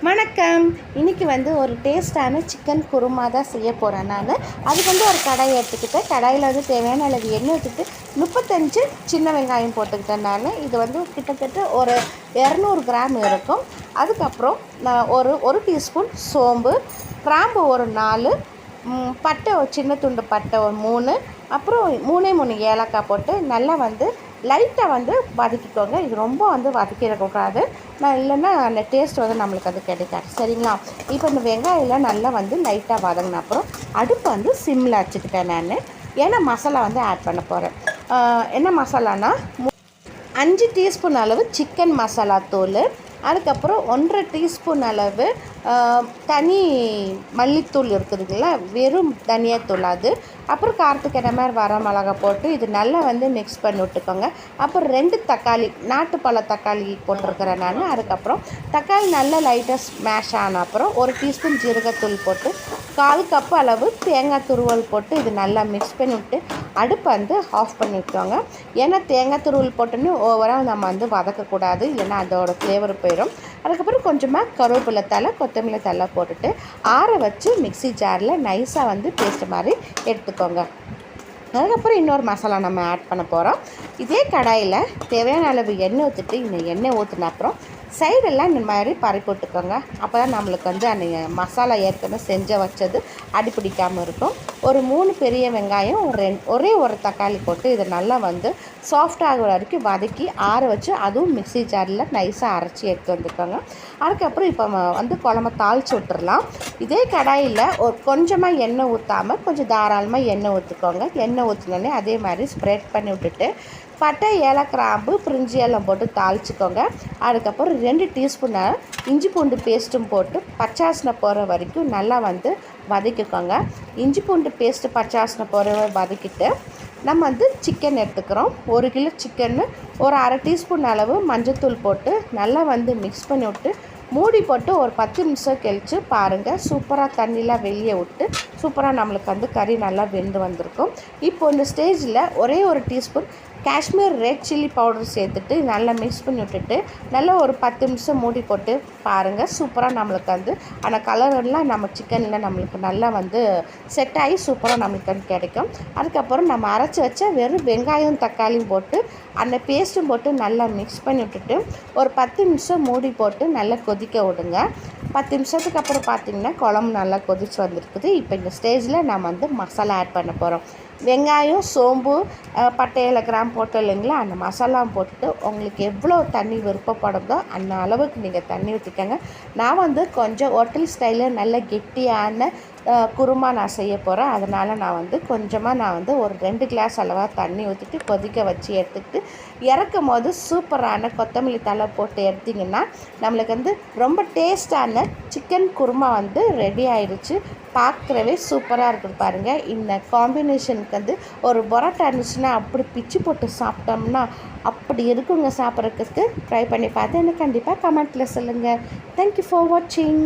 வணக்கம். இன்றைக்கி ஒரு டேஸ்ட்டான சிக்கன் குருமா தான் செய்ய போகிறேன் நான். அதுக்கு ஒரு கடாயை எடுத்துக்கிட்டேன். கடாயில் தேவையான அளவு எண்ணெய் ஊற்றிட்டு 35 சின்ன வெங்காயம் போட்டுக்கிட்டேன் நான். இது கிட்டத்தட்ட ஒரு 200 கிராம் இருக்கும். அதுக்கப்புறம் நான் ஒரு டீஸ்பூன் சோம்பு, கிராம்பு ஒரு 4, பட்டை ஒரு சின்ன துண்டு பட்டை ஒரு 3, அப்புறம் 3 ஏலக்காய் போட்டு நல்லா லைட்டாக வதக்கிக்கோங்க. இது ரொம்ப வதக்கிடக்கூடாது, நான் இல்லைன்னா அந்த டேஸ்ட் நம்மளுக்கு அது கிடைக்காது. சரிங்களா? இப்போ இந்த வெங்காயம்லாம் நல்லா லைட்டாக வதங்கின அப்புறம் அடுப்பு சிம்மில் வச்சுக்கிட்டேன் நான். ஏன்னா மசாலா ஆட் பண்ண போகிறேன். என்ன மசாலானா 5 டீஸ்பூன் அளவு சிக்கன் மசாலா தூள், அதுக்கப்புறம் 1.5 டீஸ்பூன் அளவு தனி மல்லித்தூள் இருக்குதுங்களா, வெறும் தனியாத்தூள் அது. அப்புறம் காரத்துக்கு என்ன மாதிரி வர மிளகா போட்டு இது நல்லா மிக்ஸ் பண்ணி விட்டுக்கோங்க. அப்புறம் 2 தக்காளி, நாட்டுப்பழ தக்காளி போட்டிருக்கிறேன் நான். அதுக்கப்புறம் தக்காளி நல்லா லைட்டாக ஸ்மேஷ் ஆன அப்புறம் 1 டீஸ்பூன் ஜீரகத்தூள் போட்டு 1/4 கப்பு அளவு தேங்காய் துருவல் போட்டு இது நல்லா மிக்ஸ் பண்ணி விட்டு அடுப்பை ஆஃப் பண்ணி விட்டோங்க. ஏன்னா தேங்காய் துருவல் போட்டோன்னே ஓவராக நம்ம வதக்கக்கூடாது, இல்லைன்னா அதோட ஃப்ளேவர் போயிடும். அதுக்கப்புறம் கொஞ்சமாக கருவேப்பிலை தழை, கொத்தமல்லி தழை போட்டுட்டு ஆற வச்சு மிக்ஸி ஜாரில் நைஸாக பேஸ்ட் மாதிரி எடுத்துக்கோங்க. அதுக்கப்புறம் இன்னொரு மசாலா நம்ம ஆட் பண்ண போகிறோம். இதே கடாயில் தேவையான அளவு எண்ணெய் ஊற்றிட்டு இந்த எண்ணெய் ஊற்றின அப்புறம் சைடெல்லாம் இந்த மாதிரி பரப்பி விட்டுக்கோங்க. அப்போ தான் நம்மளுக்கு அந்த மசாலா ஏற்கனவே செஞ்ச வச்சது அடிப்பிடிக்காமல் இருக்கும். ஒரு 3 பெரிய வெங்காயம், ஒரே ஒரு தக்காளி போட்டு இதை நல்லா சாஃப்டாகிற வரைக்கும் வதக்கி ஆற வச்சு அதுவும் மிக்ஸி ஜாரில் நைஸாக அரைச்சி எடுத்து வந்துக்கோங்க. அதுக்கப்புறம் இப்போ குழம்பு தாளித்து விட்டுடலாம். இதே கடாயில் ஒரு கொஞ்சமாக எண்ணெய் ஊற்றாமல் கொஞ்சம் தாராளமாக எண்ணெய் ஊற்றிக்கோங்க. எண்ணெய் ஊற்றினோடனே அதே மாதிரி ஸ்ப்ரெட் பண்ணி விட்டுட்டு பட்டை, ஏலக்காய், கிராம்பு, பிரிஞ்சி எல்லாம் போட்டு தாளிச்சிக்கோங்க. அதுக்கப்புறம் 2 டீஸ்பூன் இஞ்சி பூண்டு பேஸ்ட்டும் போட்டு பச்சாசனை போகிற வரைக்கும் நல்லா வதக்கிக்கோங்க. இஞ்சி பூண்டு பேஸ்ட்டு பச்சாசனை போகிற வதக்கிட்டு நம்ம சிக்கன் எடுத்துக்கிறோம். 1 கிலோ சிக்கன்னு ஒரு 1/2 டீஸ்பூன் அளவு மஞ்சத்தூள் போட்டு நல்லா மிக்ஸ் பண்ணி விட்டு மூடி போட்டு ஒரு 10 நிமிஷம் கழித்து பாருங்கள். சூப்பராக தண்ணிலாம் வெளியே விட்டு சூப்பராக நம்மளுக்கு கறி நல்லா வெந்து வந்திருக்கும். இப்போ இந்த ஸ்டேஜில் ஒரே ஒரு teaspoon Kashmir red chilli powder சேர்த்துட்டு நல்லா மிக்ஸ் பண்ணி விட்டுட்டு நல்லா ஒரு 10 நிமிஷம் மூடி போட்டு பாருங்கள். சூப்பராக நம்மளுக்கு அந்த கலரெல்லாம் நம்ம சிக்கனில் நம்மளுக்கு நல்லா செட் ஆகி சூப்பராக நம்மளுக்கு கிடைக்கும். அதுக்கப்புறம் நம்ம அரைச்சி வச்ச வெறும் வெங்காயம் தக்காளியும் போட்டு அந்த பேஸ்ட்டும் போட்டு நல்லா மிக்ஸ் பண்ணி விட்டுட்டு ஒரு 10 நிமிஷம் மூடி போட்டு நல்லா கொதிக்க விடுங்க. 10 நிமிஷத்துக்கு அப்புறம் பார்த்திங்கன்னா குழம்பு நல்லா கொதிச்சு வந்திருக்குது. இப்போ இந்த ஸ்டேஜில் நம்ம மசாலா ஆட் பண்ண போகிறோம். வெங்காயம், சோம்பு, பட்டை, ஏலக்காய், கிராம்பு போட்டோம் இல்லைங்களா, அந்த மசாலாவும் போட்டுட்டு உங்களுக்கு எவ்வளோ தண்ணி விருப்பப்படுதோ அந்த அளவுக்கு நீங்கள் தண்ணி ஊற்றிக்கோங்க. நான் கொஞ்சம் ஹோட்டல் ஸ்டைலில் நல்ல கெட்டியான குருமா நான் செய்ய போகிறேன். அதனால் நான் கொஞ்சமாக ஒரு 2 கிளாஸ் அளவாக தண்ணி ஊற்றிட்டு கொதிக்க வச்சு எடுத்துக்கிட்டு இறக்கும் போது சூப்பரான கொத்தமல்லி தழை போட்டு எடுத்திங்கன்னா நம்மளுக்கு ரொம்ப டேஸ்டான சிக்கன் குருமா ரெடி ஆயிடுச்சு. பார்க்குறவே சூப்பராக இருக்குது பாருங்கள். இந்த காம்பினேஷனுக்கு ஒரு பரோட்டா இருந்துச்சுன்னா அப்படி பிச்சு போட்டு சாப்பிட்டோம்னா அப்படி இருக்குங்க சாப்பிட்றதுக்கு. ட்ரை பண்ணி பார்த்து எனக்கு கண்டிப்பாக கமெண்ட்டில் சொல்லுங்கள். தேங்க்யூ ஃபார் வாட்சிங்.